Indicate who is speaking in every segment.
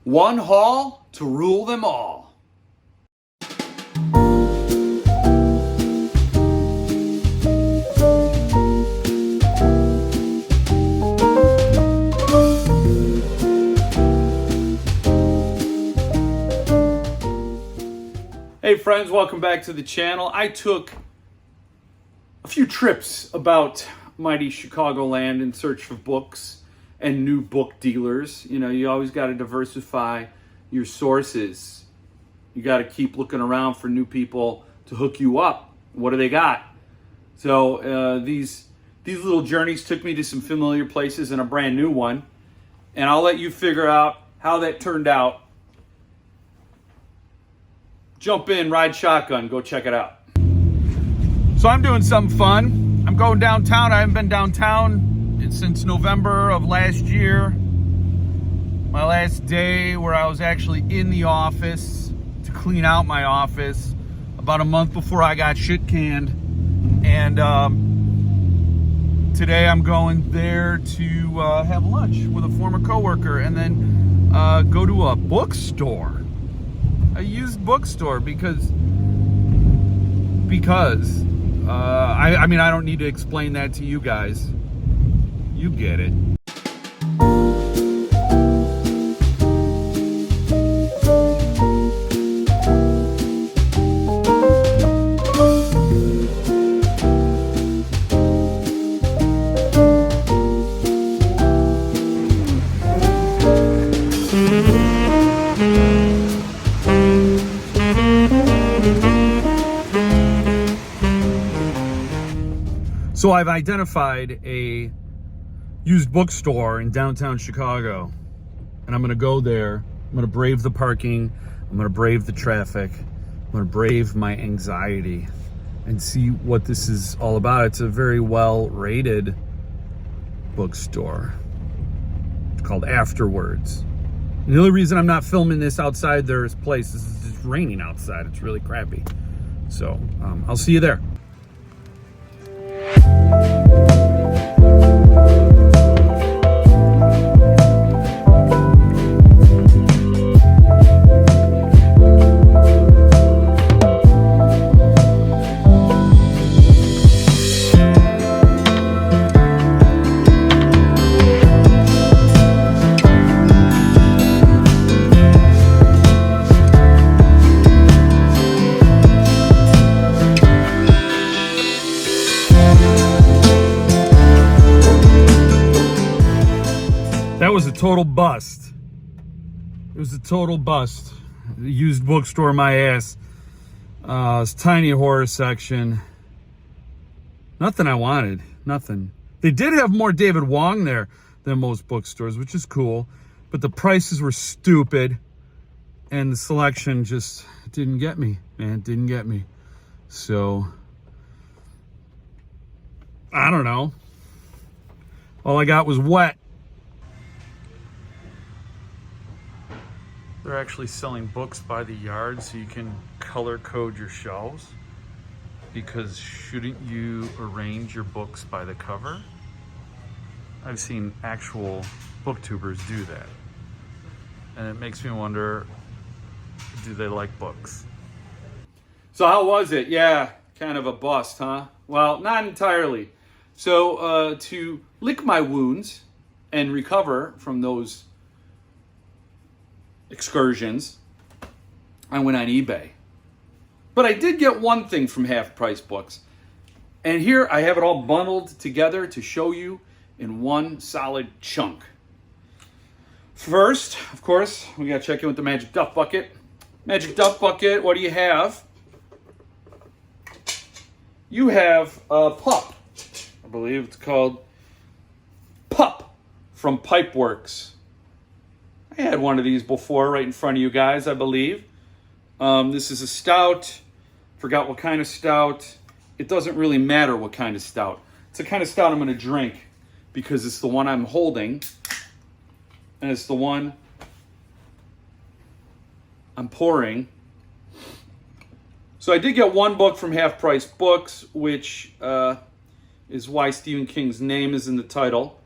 Speaker 1: One haul to rule them all. Hey friends, welcome back to the channel. I took a few trips about mighty Chicagoland in search for books and new book dealers. You know, you always got to diversify your sources. You got to keep looking around for new people to hook you up. What do they got? So these little journeys took me to some familiar places and a brand new one. And I'll let you figure out how that turned out. Jump in, ride shotgun, go check it out. So I'm doing something fun. I'm going downtown. I haven't been downtown since November of last year. My last day where I was actually in the office to clean out my office about a month before I got shit canned. And today I'm going there to have lunch with a former coworker and then go to a bookstore. A used bookstore because I mean, I don't need to explain that to you guys. You get it. So I've identified a used bookstore in downtown Chicago, and I'm gonna go there. I'm gonna brave the parking. I'm gonna brave the traffic. I'm gonna brave my anxiety and see what this is all about. It's a very well rated bookstore. It's called Afterwords. And the only reason I'm not filming this outside their place is it's raining outside. It's really crappy. So I'll see you there. That was a total bust. It was a total bust. The used bookstore, my ass. This tiny horror section. Nothing I wanted. Nothing. They did have more David Wong there than most bookstores, which is cool. But the prices were stupid. And the selection just didn't get me, man. It didn't get me. So, I don't know. All I got was wet. They're actually selling books by the yard so you can color code your shelves, because shouldn't you arrange your books by the cover? I've seen actual booktubers do that, and it makes me wonder, do they like books? So how was it? Yeah, kind of a bust, huh? Well, not entirely. So to lick my wounds and recover from those excursions, I went on eBay. But I did get one thing from Half Price Books. And here I have it all bundled together to show you in one solid chunk. First, of course, we gotta check in with the Magic Duff Bucket. Magic Duff Bucket, what do you have? You have a pup. I believe it's called Pup from Pipeworks. I had one of these before right in front of you guys, I believe. This is a stout. Forgot what kind of stout. It doesn't really matter what kind of stout. It's the kind of stout I'm going to drink because it's the one I'm holding. And it's the one I'm pouring. So I did get one book from Half Price Books, which is why Stephen King's name is in the title.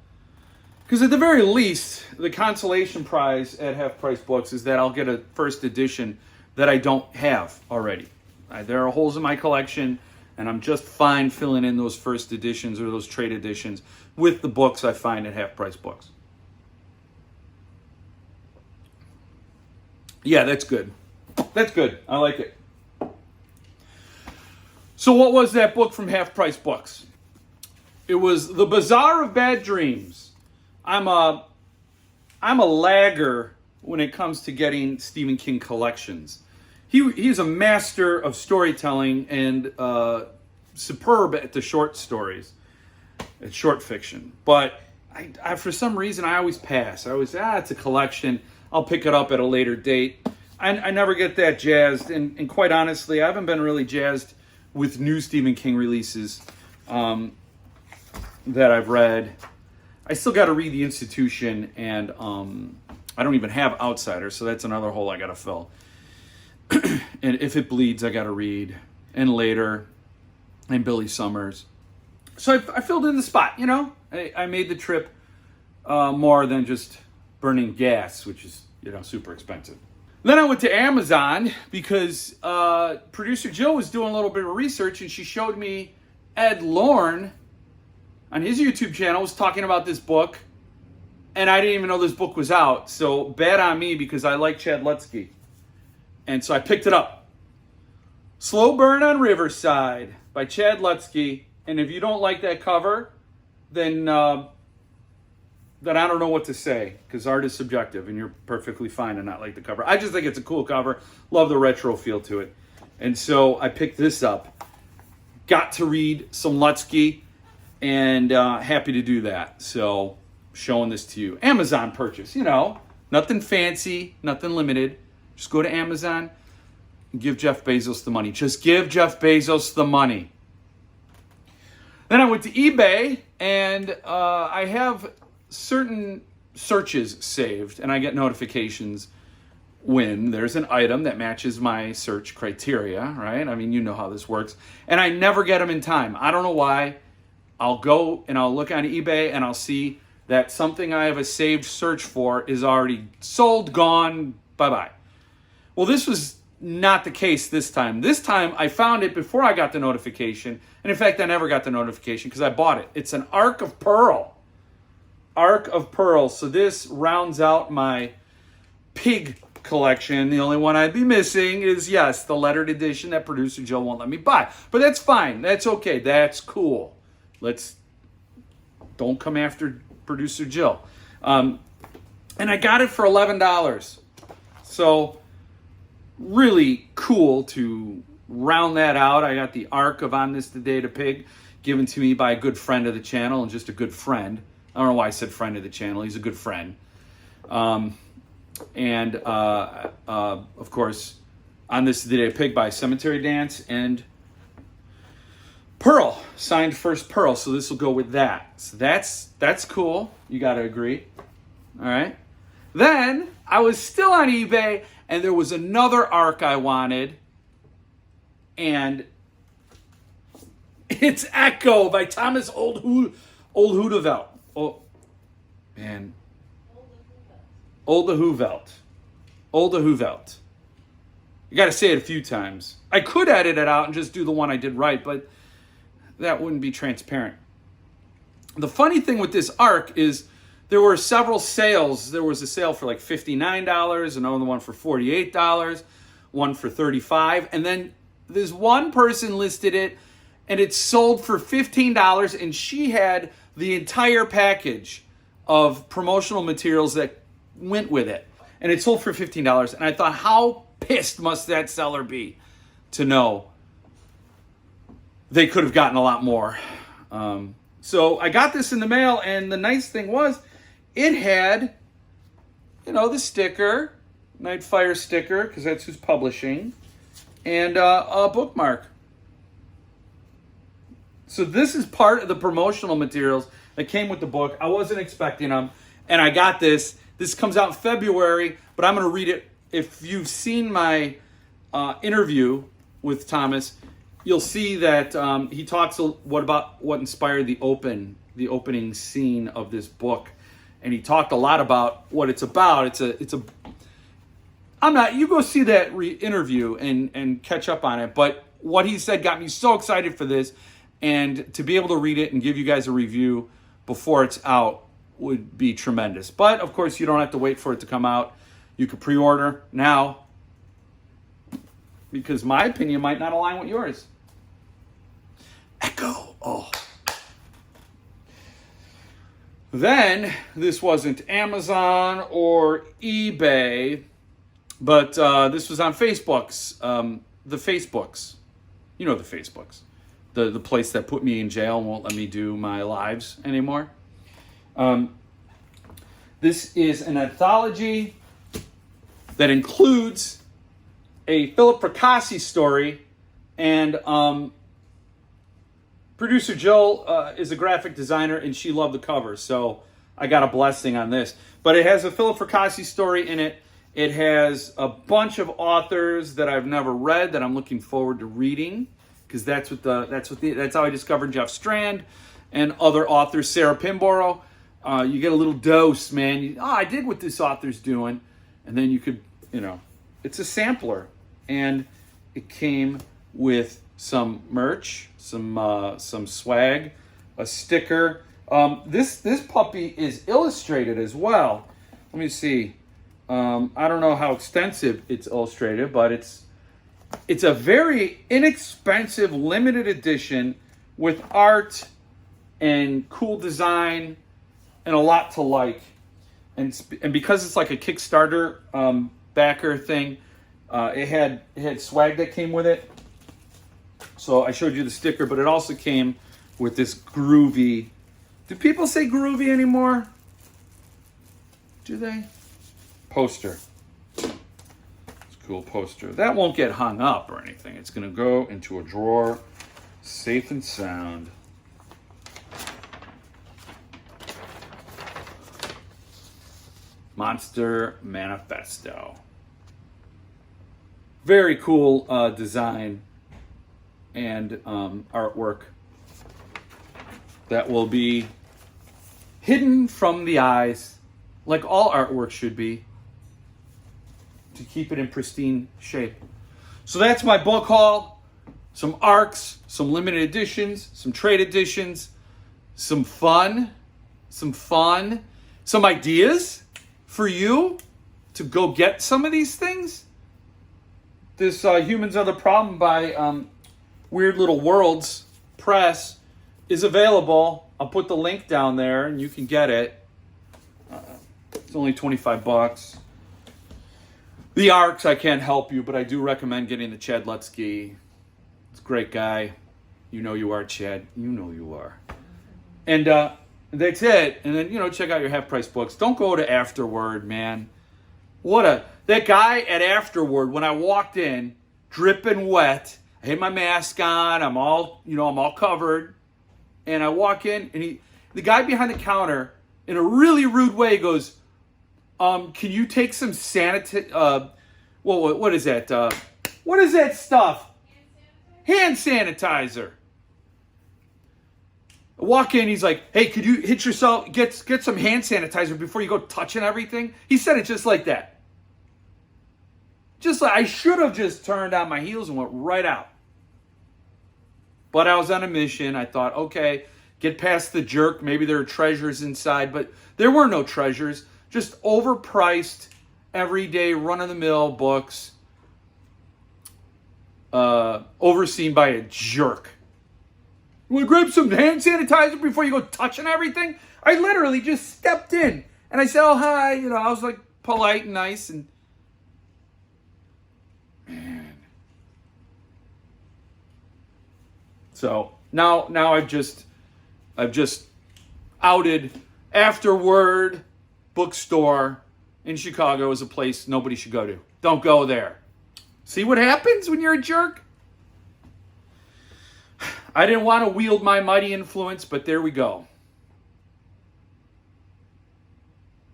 Speaker 1: Because at the very least, the consolation prize at Half Price Books is that I'll get a first edition that I don't have already. There are holes in my collection, and I'm just fine filling in those first editions or those trade editions with the books I find at Half Price Books. Yeah, that's good. That's good. I like it. So what was that book from Half Price Books? It was The Bazaar of Bad Dreams. I'm a lagger when it comes to getting Stephen King collections. He's a master of storytelling and superb at the short stories, at short fiction. But I for some reason, I always pass. I always say, it's a collection. I'll pick it up at a later date. I never get that jazzed. And quite honestly, I haven't been really jazzed with new Stephen King releases that I've read. I still got to read The Institution, and I don't even have Outsiders, so that's another hole I got to fill. And If It Bleeds, I got to read, and Later, and Billy Summers. So I filled in the spot, you know. I made the trip more than just burning gas, which is, you know, super expensive. Then I went to Amazon because producer Jill was doing a little bit of research, and she showed me Ed Lorne on his YouTube channel was talking about this book, and I didn't even know this book was out. So bad on me because I like Chad Lutzke. And so I picked it up. Slow Burn on Riverside by Chad Lutzke. And if you don't like that cover, then I don't know what to say, because art is subjective, and you're perfectly fine to not like the cover. I just think it's a cool cover. Love the retro feel to it. And so I picked this up. Got to read some Lutzke, and happy to do that. So showing this to you. Amazon purchase, you know, nothing fancy, nothing limited. Just go to Amazon and give Jeff Bezos the money. Just give Jeff Bezos the money. Then I went to eBay, and I have certain searches saved, and I get notifications when there's an item that matches my search criteria, right? I mean, you know how this works. And I never get them in time. I don't know why. I'll go and I'll look on eBay, and I'll see that something I have a saved search for is already sold, gone, bye-bye. Well, this was not the case this time. This time, I found it before I got the notification. And in fact, I never got the notification because I bought it. It's an Ark of Pearl. Ark of Pearl. So this rounds out my pig collection. The only one I'd be missing is, yes, the lettered edition that producer Joe won't let me buy. But that's fine. That's okay. That's cool. Don't come after producer Jill. And I got it for $11. So really cool to round that out. I got the Ark of On This the Day to Pig given to me by a good friend of the channel, and just a good friend. I don't know why I said friend of the channel. He's a good friend. Of course, On This the Day to Pig by Cemetery Dance, and Pearl, signed First Pearl, so this will go with that. So that's cool. You got to agree. All right. Then I was still on eBay, and there was another Ark I wanted, and it's Echo by Thomas Heuvelt. Oh, man. Olde Heuvelt. You got to say it a few times. I could edit it out and just do the one I did right, but that wouldn't be transparent. The funny thing with this Ark is there were several sales. There was a sale for like $59, another one for $48, one for $35, and then this one person listed it, and it sold for $15, and she had the entire package of promotional materials that went with it, and it sold for $15. And I thought, how pissed must that seller be to know they could have gotten a lot more. So I got this in the mail, and the nice thing was it had, you know, the sticker, Nightfire sticker, because that's who's publishing, and a bookmark. So this is part of the promotional materials that came with the book. I wasn't expecting them, and I got this. This comes out in February, but I'm going to read it. If you've seen my interview with Thomas, you'll see that he talks about what inspired the opening scene of this book. and he talked a lot about what it's about. I'm not, you go see that interview and catch up on it, but what he said got me so excited for this, and to be able to read it and give you guys a review before it's out would be tremendous. But of course, you don't have to wait for it to come out. You could pre-order now, because my opinion might not align with yours. Echo. Oh. Then, this wasn't Amazon or eBay, but this was on Facebook's. The Facebooks. You know the Facebooks. The place that put me in jail and won't let me do my lives anymore. This is an anthology that includes a Philip Fracassi story, and producer Jill is a graphic designer, and she loved the cover, so I got a blessing on this. But it has a Philip Fracassi story in it. It has a bunch of authors that I've never read that I'm looking forward to reading, because that's how I discovered Jeff Strand and other authors. Sarah Pinborough. You get a little dose, man. I dig what this author's doing, and then you could, it's a sampler, and it came with some merch, some swag, a sticker. This puppy is illustrated as well. Let me see. I don't know how extensive it's illustrated, but it's a very inexpensive limited edition with art and cool design and a lot to like. And because it's like a Kickstarter backer thing, it had swag that came with it. So I showed you the sticker, but it also came with this groovy. Do people say groovy anymore? Do they? Poster. It's a cool poster. That won't get hung up or anything. It's going to go into a drawer, safe and sound. Monster Manifesto. Very cool design and artwork that will be hidden from the eyes, like all artwork should be, to keep it in pristine shape. So that's my book haul. Some ARCs, some limited editions, some trade editions, some fun, some ideas for you to go get some of these things. This Humans Are the Problem by Weird Little Worlds Press is available. I'll put the link down there and you can get it. It's only $25. The ARCs, I can't help you, but I do recommend getting the Chad Lutsky. It's a great guy. You know you are, Chad. You know you are. And that's it. And then, check out your half-price books. Don't go to Afterword, man. That guy at Afterword, when I walked in, dripping wet, I had my mask on, I'm all covered, and I walk in, and the guy behind the counter, in a really rude way, goes, can you take some what is that? What is that stuff? Hand sanitizer. I walk in, he's like, hey, could you hit yourself, get some hand sanitizer before you go touching everything? He said it just like that. Just like, I should have just turned on my heels and went right out. But I was on a mission. I thought, okay, get past the jerk. Maybe there are treasures inside, but there were no treasures. Just overpriced, everyday, run-of-the-mill books, overseen by a jerk. You want to grab some hand sanitizer before you go touching everything? I literally just stepped in, and I said, oh, hi. I was like polite and nice, and man. So now I've just outed Afterword bookstore in Chicago as a place nobody should go to. Don't go there. See what happens when you're a jerk? I didn't want to wield my mighty influence, but there we go.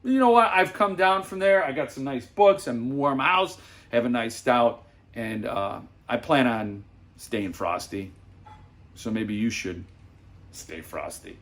Speaker 1: You know what? I've come down from there. I got some nice books. I'm warm house. Have a nice stout. And I plan on staying frosty. So maybe you should stay frosty.